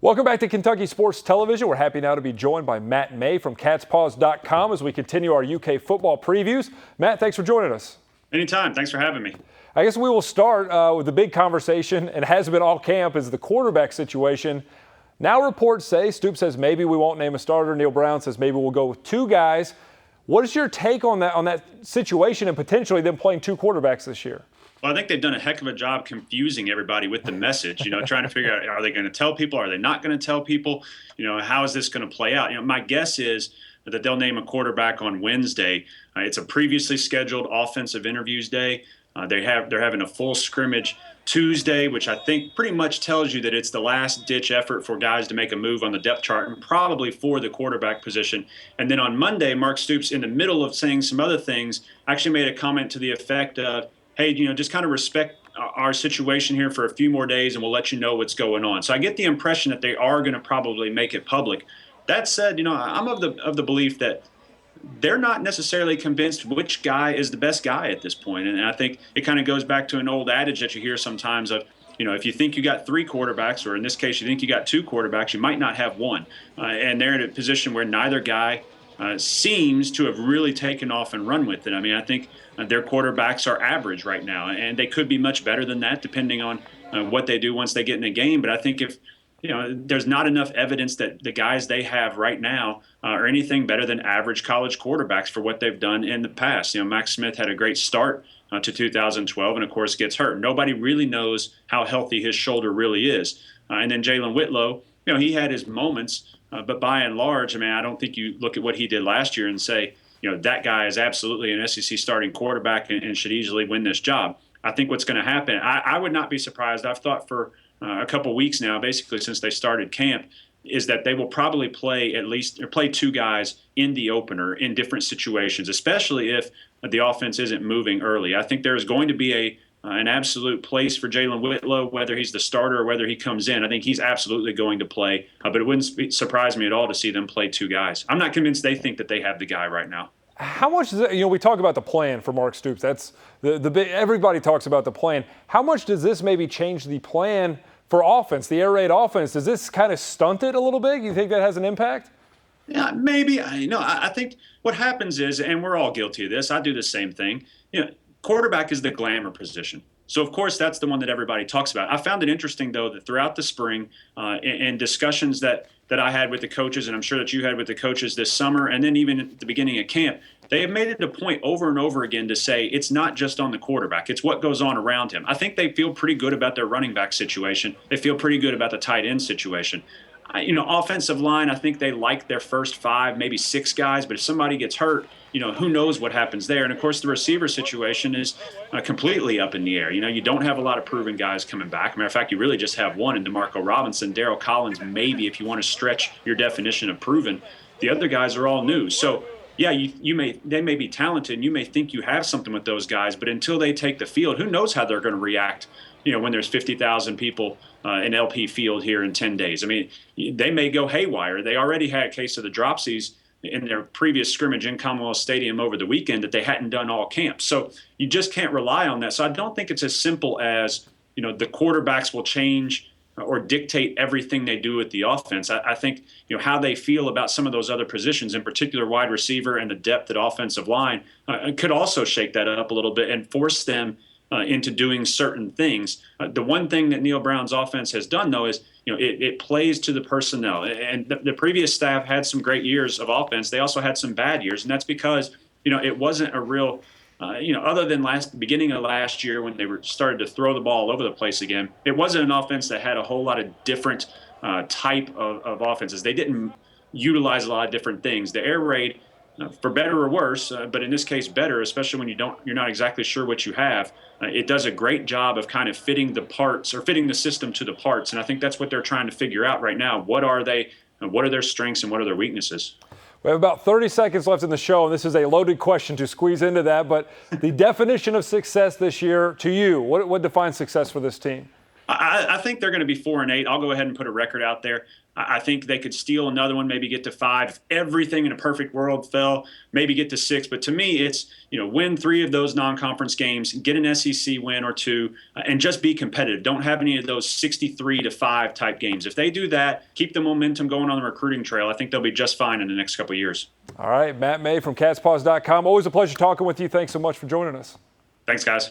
Welcome back to Kentucky Sports Television. We're happy now to be joined by Matt May from catspaws.com as we continue our UK football previews. Matt, thanks for joining us. Anytime. Thanks for having me. I guess we will start with the big conversation, and has been all camp, is the quarterback situation. Now reports say, Stoops says maybe we won't name a starter. Neil Brown says maybe we'll go with two guys. What is your take on that situation and potentially them playing two quarterbacks this year? Well, I think they've done a heck of a job confusing everybody with the message, trying to figure out, are they going to tell people? Are they not going to tell people? How is this going to play out? My guess is that they'll name a quarterback on Wednesday. It's a previously scheduled offensive interviews day. They're having a full scrimmage Tuesday, which I think pretty much tells you that it's the last-ditch effort for guys to make a move on the depth chart and probably for the quarterback position. And then on Monday, Mark Stoops, in the middle of saying some other things, actually made a comment to the effect of, hey, just kind of respect our situation here for a few more days and we'll let you know what's going on. So I get the impression that they are going to probably make it public. That said, I'm of the belief that they're not necessarily convinced which guy is the best guy at this point. And I think it kind of goes back to an old adage that you hear sometimes of, if you think you got three quarterbacks, or in this case, you think you got two quarterbacks, you might not have one. And they're in a position where neither guy seems to have really taken off and run with it. I think their quarterbacks are average right now, and they could be much better than that depending on what they do once they get in the game. But I think if there's not enough evidence that the guys they have right now are anything better than average college quarterbacks for what they've done in the past. Max Smith had a great start to 2012 and, of course, gets hurt. Nobody really knows how healthy his shoulder really is. And then Jalen Whitlow, he had his moments, but by and large, I don't think you look at what he did last year and say, that guy is absolutely an SEC starting quarterback and should easily win this job. I think what's going to happen, I would not be surprised. I've thought for a couple weeks now, basically since they started camp, is that they will probably play two guys in the opener in different situations, especially if the offense isn't moving early. I think there's going to be an absolute place for Jalen Whitlow, whether he's the starter or whether he comes in. I think he's absolutely going to play, but it wouldn't surprise me at all to see them play two guys. I'm not convinced they think that they have the guy right now. How much does it, we talk about the plan for Mark Stoops. That's the big, everybody talks about the plan. How much does this maybe change the plan for offense, the air raid offense? Does this kind of stunt it a little bit? You think that has an impact? Yeah, maybe. I think what happens is, and we're all guilty of this, I do the same thing. Quarterback is the glamour position. So, of course, that's the one that everybody talks about. I found it interesting, though, that throughout the spring in discussions that I had with the coaches, and I'm sure that you had with the coaches this summer, and then even at the beginning of camp, they have made it a point over and over again to say it's not just on the quarterback. It's what goes on around him. I think they feel pretty good about their running back situation. They feel pretty good about the tight end situation. Offensive line, I think they like their first 5, maybe 6 guys, but if somebody gets hurt, who knows what happens there. And, of course, the receiver situation is completely up in the air. You don't have a lot of proven guys coming back. Matter of fact, you really just have one in DeMarco Robinson. Darryl Collins, maybe, if you want to stretch your definition of proven. The other guys are all new. So, yeah, they may be talented, and you may think you have something with those guys, but until they take the field, who knows how they're going to react, when there's 50,000 people in LP Field here in 10 days. They may go haywire. They already had a case of the dropsies in their previous scrimmage in Commonwealth Stadium over the weekend that they hadn't done all camp. So you just can't rely on that. So I don't think it's as simple as, the quarterbacks will change or dictate everything they do with the offense. I think, how they feel about some of those other positions, in particular wide receiver and the depth at offensive line, could also shake that up a little bit and force them into doing certain things. The one thing that Neil Brown's offense has done, though, is it plays to the personnel. And the previous staff had some great years of offense. They also had some bad years, and that's because it wasn't a real other than beginning of last year when they started to throw the ball all over the place again. It wasn't an offense that had a whole lot of different type of offenses. They didn't utilize a lot of different things. The air raid, for better or worse, but in this case better, especially when you're not exactly sure what you have. It does a great job of kind of fitting the parts or fitting the system to the parts, and I think that's what they're trying to figure out right now. What are they? What are their strengths and what are their weaknesses? We have about 30 seconds left in the show, and this is a loaded question to squeeze into that, but the definition of success this year to you, what defines success for this team? I think they're going to be 4-8. I'll go ahead and put a record out there. I think they could steal another one, maybe get to 5. If everything in a perfect world fell, maybe get to 6. But to me, it's, win 3 of those non-conference games, get an SEC win or 2, and just be competitive. Don't have any of those 63-5 type games. If they do that, keep the momentum going on the recruiting trail, I think they'll be just fine in the next couple of years. All right, Matt May from catspaws.com. Always a pleasure talking with you. Thanks so much for joining us. Thanks, guys.